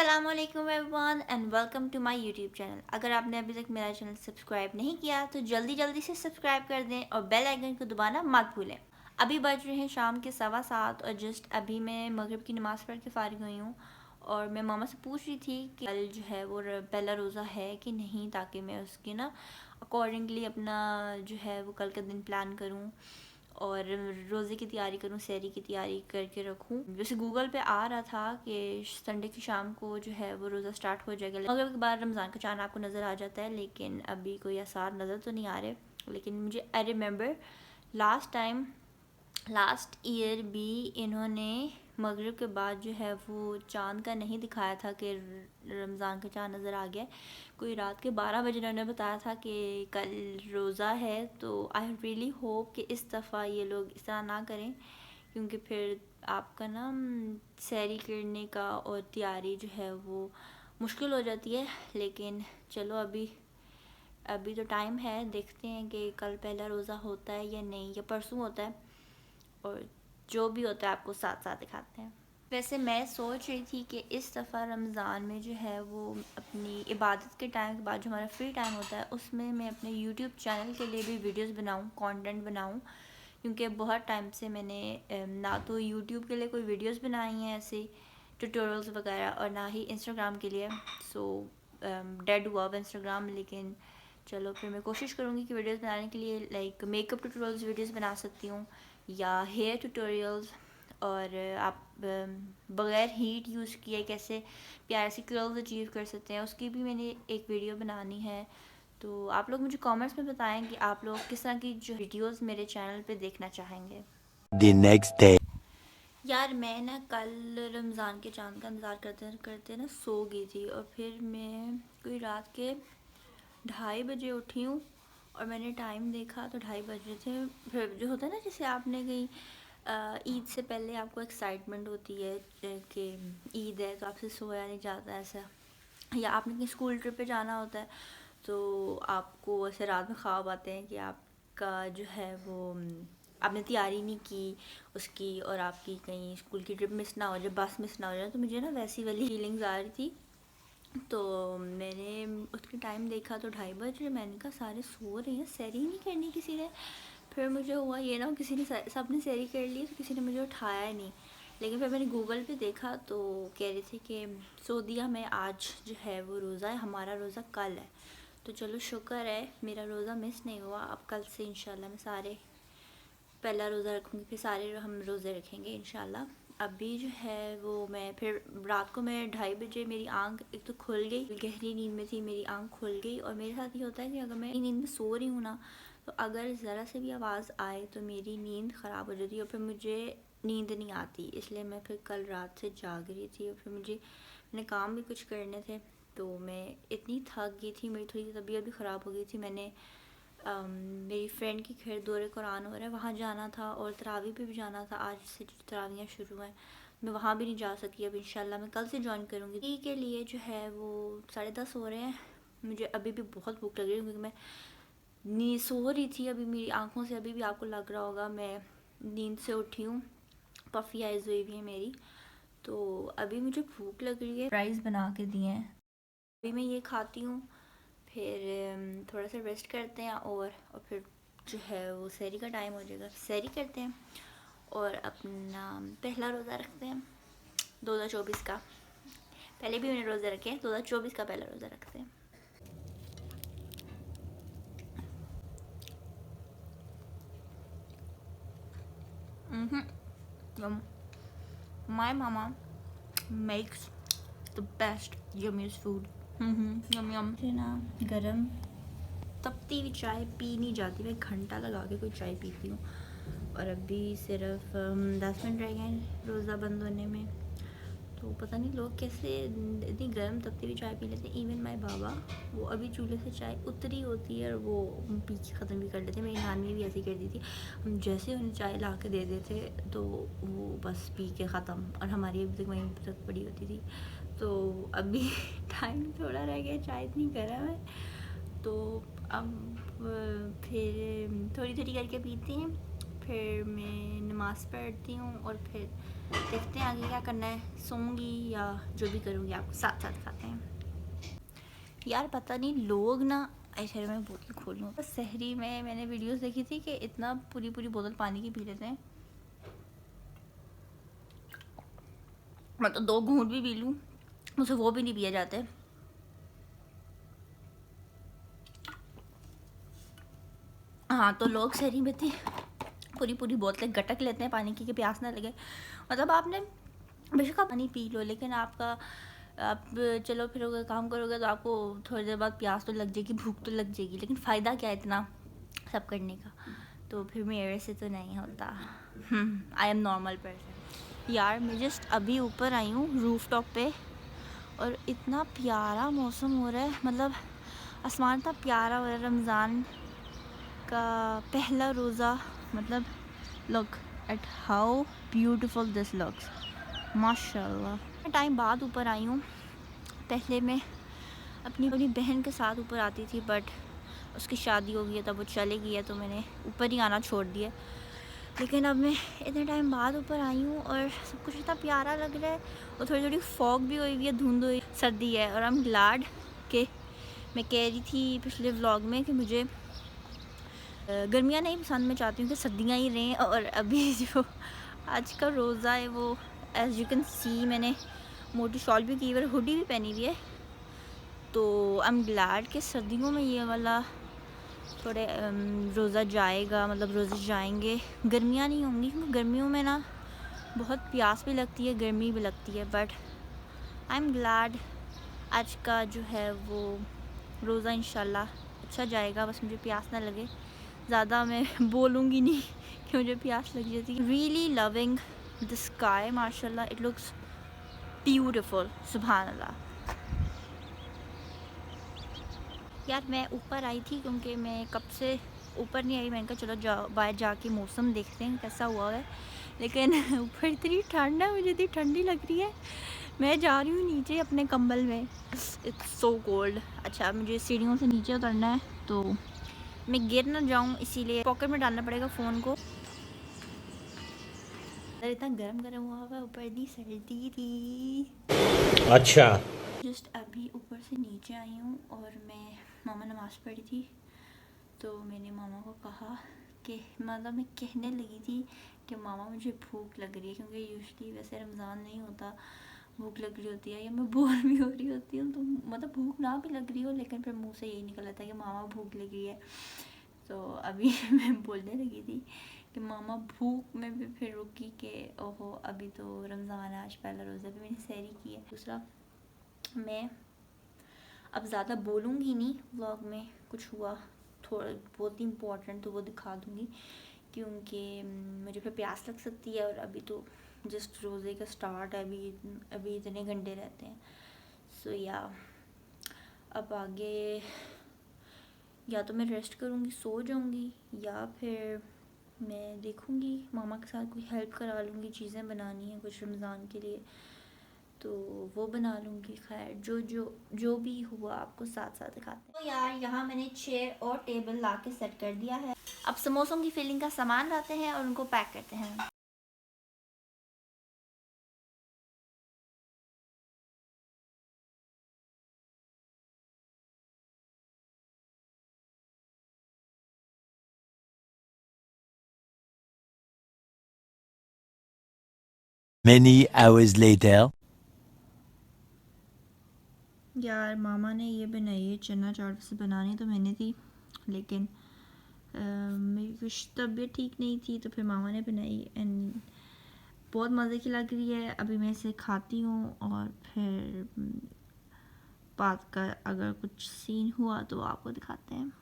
अस्सलामुअलैकुम everyone and welcome to my YouTube channel. अगर आपने अभी तक मेरा चैनल सब्सक्राइब नहीं किया तो जल्दी जल्दी से सब्सक्राइब कर दें और बेल आइकन को दबाना मत भूलें। अभी बज रहे हैं शाम के 7:15 और जस्ट अभी मैं मगरिब की नमाज़ पढ़ के फ़ारिग हुई हूँ। और मैं मामा से पूछ रही थी कि कल जो है वो पहला रोज़ा है कि नहीं, ताकि मैं उसकी ना अकॉर्डिंगली अपना जो है वो कल का दिन प्लान करूँ और रोज़े की तैयारी करूँ, सहरी की तैयारी करके रखूँ। जैसे गूगल पे आ रहा था कि संडे की शाम को जो है वो रोज़ा स्टार्ट हो जाएगा, मगर के बाद रमज़ान का चाँद आपको नज़र आ जाता है, लेकिन अभी कोई आसार नज़र तो नहीं आ रहे। लेकिन मुझे आई रिमेंबर लास्ट ईयर भी इन्होंने मगरिब के बाद जो है वो चाँद का नहीं दिखाया था कि रमज़ान का चाँद नज़र आ गया। कोई रात के 12 बजे इन्होंने बताया था कि कल रोज़ा है। तो आई रियली होप कि इस दफ़ा ये लोग इस तरह ना करें, क्योंकि फिर आपका ना सहरी करने का और तैयारी जो है वो मुश्किल हो जाती है। लेकिन चलो अभी तो टाइम है, देखते हैं कि कल पहला रोज़ा होता है या नहीं, या परसों होता है, और जो भी होता है आपको साथ साथ दिखाते हैं। वैसे मैं सोच रही थी कि इस दफ़ा रमज़ान में जो है वो अपनी इबादत के टाइम के बाद जो हमारा फ्री टाइम होता है उसमें मैं अपने यूट्यूब चैनल के लिए भी वीडियोस बनाऊं, कंटेंट बनाऊं, क्योंकि बहुत टाइम से मैंने ना तो यूट्यूब के लिए कोई वीडियोस बनाई हैं ऐसे ट्यूटोरियल्स वगैरह, और ना ही इंस्टाग्राम के लिए। सो डेड हुआ अब इंस्टाग्राम। लेकिन चलो फिर मैं कोशिश करूँगी कि वीडियोस बनाने के लिए लाइक मेकअप ट्यूटोरियल्स वीडियोस बना सकती हूँ, या हेयर ट्यूटोरियल्स, और आप बग़ैर हीट यूज़ किए कैसे प्यारे से कर्ल्स अचीव कर सकते हैं उसकी भी मैंने एक वीडियो बनानी है। तो आप लोग मुझे कमेंट्स में बताएं कि आप लोग किस तरह की जो वीडियोस मेरे चैनल पे देखना चाहेंगे। The next day. यार मैं ना कल रमज़ान के चाँद का इंतज़ार करते करते ना सो गई थी, और फिर मैं कोई रात के 2:30 बजे उठी हूँ, और मैंने टाइम देखा तो 2:30 बज रहे थे। फिर जो होता है ना, जैसे आपने कहीं ईद से पहले आपको एक्साइटमेंट होती है कि ईद है तो आपसे सोया नहीं जाता ऐसा, या आपने कहीं स्कूल ट्रिप पे जाना होता है तो आपको ऐसे रात में ख्वाब आते हैं कि आपका जो है वो आपने तैयारी नहीं की उसकी, और आपकी कहीं स्कूल की ट्रिप मिस ना हो जाए, बस मिस ना हो जाए। तो मुझे ना वैसी वाली फीलिंग्स आ रही थी। तो मैंने उसके टाइम देखा तो 2:30 बजे। मैंने कहा सारे सो रहे हैं, सैरी नहीं करनी किसी ने। फिर मुझे हुआ ये ना किसी ने सबने सैरी कर ली तो किसी ने मुझे उठाया ही नहीं। लेकिन फिर मैंने गूगल पे देखा तो कह रहे थे कि सऊदीया में आज जो है वो रोज़ा है, हमारा रोज़ा कल है। तो चलो शुक्र है मेरा रोज़ा मिस नहीं हुआ। अब कल से इंशाल्लाह मैं सारे पहला रोज़ा रखूँगी, फिर सारे हम रोज़े रखेंगे इंशाल्लाह। अभी जो है वो मैं फिर रात को मैं 2:30 बजे मेरी आंख एक तो खुल गई, गहरी नींद में थी, मेरी आंख खुल गई। और मेरे साथ ये होता है कि अगर मैं नींद में सो रही हूँ ना, तो अगर ज़रा से भी आवाज़ आए तो मेरी नींद ख़राब हो जाती है और फिर मुझे नींद नहीं आती। इसलिए मैं फिर कल रात से जाग रही थी, और फिर मैंने काम भी कुछ करने थे। तो मैं इतनी थक गई थी, मेरी थोड़ी तबीयत भी ख़राब हो गई थी। मैंने मेरी फ्रेंड की खैर दौरे कुरान हो रहा है, वहाँ जाना था, और तरावी पे भी जाना था। आज से तरावियाँ शुरू हैं, मैं वहाँ भी नहीं जा सकी। अब इंशाल्लाह मैं कल से ज्वाइन करूँगी। टी के लिए जो है वो 10:30 हो रहे हैं। मुझे अभी भी बहुत भूख लग रही है, क्योंकि मैं नींद सो रही थी। अभी मेरी आंखों से अभी भी आपको लग रहा होगा मैं नींद से उठी हूँ, पफ़ी आइज़ हुई हुई है मेरी। तो अभी मुझे भूख लग रही है, फ्राइज़ बना के दिए हैं, अभी मैं ये खाती हूँ। फिर थोड़ा सा रेस्ट करते हैं, और फिर जो है वो सहरी का टाइम हो जाएगा, सहरी करते हैं और अपना पहला रोज़ा रखते हैं 2024 का। पहले भी मैंने रोज़े रखे हैं, 2024 का पहला रोज़ा रखते हैं। Yum. My mama makes the best yummiest food. Yum yum. ना गरम तपती हुई चाय पी नहीं जाती, मैं घंटा लगा के कोई चाय पीती हूँ। और अभी सिर्फ 10 मिनट रह गए रोज़ा बंद होने में। तो पता नहीं लोग कैसे इतनी गर्म तपती हुई चाय पी लेते हैं। इवन माई बाबा, वो अभी चूल्हे से चाय उतरी होती है और वो पी के ख़त्म भी कर लेते हैं। मेरी नानी भी ऐसी करती थी, हम जैसे उन्हें चाय ला के दे देते तो वो बस पी के ख़त्म, और हमारी अभी तक वहीं तक पड़ी होती थी। तो अभी टाइम थोड़ा रह गया, चाय इतनी गर्म है। तो अब फिर थोड़ी थोड़ी करके पीते हैं, फिर मैं नमाज़ पढ़ती हूँ और फिर देखते हैं आगे क्या करना है, सोऊंगी या जो भी करूँगी आपको साथ साथ खाते हैं। यार पता नहीं लोग ना, ऐसे मैं बोतल खोल लूँ। सहरी में मैंने वीडियोस देखी थी कि इतना पूरी पूरी बोतल पानी की पी लेते हैं, मैं तो 2 घूंट भी पी लूँ मुझसे वो भी नहीं पिए जाते। हाँ तो लोग सहरी में थी पूरी पूरी बोतलें गटक लेते हैं पानी की कि प्यास ना लगे। मतलब आपने बेशक आप पानी पी लो, लेकिन आप चलो फिरोगे काम करोगे तो आपको थोड़ी देर बाद प्यास तो लग जाएगी, भूख तो लग जाएगी, लेकिन फ़ायदा क्या है इतना सब करने का। तो फिर मेरे से तो नहीं होता। I am normal person. यार मैं जस्ट अभी ऊपर आई हूँ रूफ टॉप पे और इतना प्यारा मौसम हो रहा है, मतलब आसमान इतना प्यारा हो रहा है। रमज़ान का पहला रोज़ा, मतलब look at how beautiful this looks, माशाल्लाह। टाइम बाद ऊपर आई हूँ। पहले मैं अपनी बहन के साथ ऊपर आती थी, बट उसकी शादी हो गई है, तब वो चले गई है तो मैंने ऊपर ही आना छोड़ दिया। लेकिन अब मैं इतने टाइम बाद ऊपर आई हूँ और सब कुछ इतना प्यारा लग रहा है, और थोड़ी थोड़ी फॉग भी हुई है, धुंध हुई, सर्दी है। और आई एम ग्लैड कि मैं कह रही थी पिछले व्लॉग में कि मुझे गर्मियाँ नहीं पसंद, मैं चाहती हूँ कि सर्दियाँ ही रहें। और अभी जो आज का रोज़ा है वो एज़ यू कैन सी मैंने मोटी शॉल भी की हुई है, हुडी भी पहनी हुई है। तो आई एम ग्लैड कि सर्दियों में ये वाला थोड़े रोज़ा जाएगा, मतलब रोज़े जाएंगे, गर्मियाँ नहीं होंगी। क्योंकि गर्मियों में ना बहुत प्यास भी लगती है, गर्मी भी लगती है। बट आई एम ग्लैड आज का जो है वो रोज़ा इंशाल्लाह अच्छा जाएगा, बस मुझे प्यास ना लगे। ज़्यादा मैं बोलूँगी नहीं कि मुझे प्यास लग जाती है। रियली लविंग द स्काई, माशाल्लाह, इट लुक्स ब्यूटीफुल, सुभान अल्लाह। यार मैं ऊपर आई थी क्योंकि मैं कब से ऊपर नहीं आई, मैंने कहा चलो जा बाहर जाके मौसम देखते हैं कैसा हुआ है। लेकिन ऊपर इतनी ठंड है, मुझे इतनी ठंडी लग रही है, मैं जा रही हूँ नीचे अपने कंबल में। It's so cold. अच्छा मुझे सीढ़ियों से नीचे उतरना है तो मैं गिर ना जाऊँ, इसीलिए पॉकेट में डालना पड़ेगा फ़ोन को। इतना गरम गरम हुआ हुआ, ऊपर इतनी सर्दी थी। अच्छा जस्ट अभी ऊपर से नीचे आई हूँ और मैं मामा नमाज़ पढ़ी थी तो मैंने मामा को कहा कि मतलब मैं कहने लगी थी कि मामा मुझे भूख लग रही है, क्योंकि यूजुअली वैसे रमज़ान नहीं होता भूख लग रही होती है या मैं बोर भी हो रही होती हूँ, तो मतलब भूख ना भी लग रही हो लेकिन फिर मुंह से यही निकल आता है कि मामा भूख लग रही है। तो अभी मैं बोलने लगी थी कि मामा भूख में भी फिर रुकी कि ओहो अभी तो रमज़ान है, आज पहला रोज़ा भी मैंने सहरी की है। दूसरा मैं अब ज़्यादा बोलूँगी नहीं व्लॉग में, कुछ हुआ थोड़ा बहुत ही इम्पोर्टेंट तो वो दिखा दूँगी, क्योंकि मुझे फिर प्यास लग सकती है। और अभी तो जस्ट रोज़े का स्टार्ट है, अभी इतने घंटे रहते हैं। सो या अब आगे या तो मैं रेस्ट करूँगी, सो जाऊँगी, या फिर मैं देखूँगी मामा के साथ कोई हेल्प करा लूँगी, चीज़ें बनानी है कुछ रमज़ान के लिए तो वो बना लूँगी। खैर जो जो जो भी हुआ आपको साथ साथ दिखाते हैं। तो यार यहाँ मैंने चेयर और टेबल ला के सेट कर दिया है। अब समोसों की फिलिंग का सामान लाते हैं और उनको पैक करते हैं। Many hours later. यार मामा ने ये बनाई है चना चाट, से बनानी तो मैंने थी लेकिन मेरी कुछ तबीयत ठीक नहीं थी तो फिर मामा ने बनाई एंड बहुत मज़े की लग रही है। अभी मैं इसे खाती हूँ और फिर बात का अगर कुछ सीन हुआ तो आपको दिखाते हैं।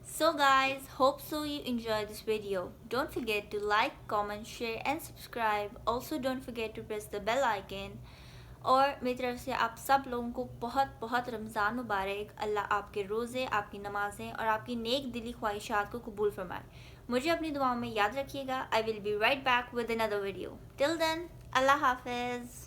So guys, hope so you enjoyed this video. Don't forget to like, comment, share and subscribe. Also don't forget to press the bell icon. और मेरी तरफ से आप सब लोगों को बहुत बहुत रमज़ान मुबारक। अल्लाह आपके रोज़े, आपकी नमाज़ें और आपकी नेक दिली ख्वाहिशात को कबूल फरमाए। मुझे अपनी दुआओं में याद रखिएगा। I will be right back with another video. Till then, Allah हाफिज़।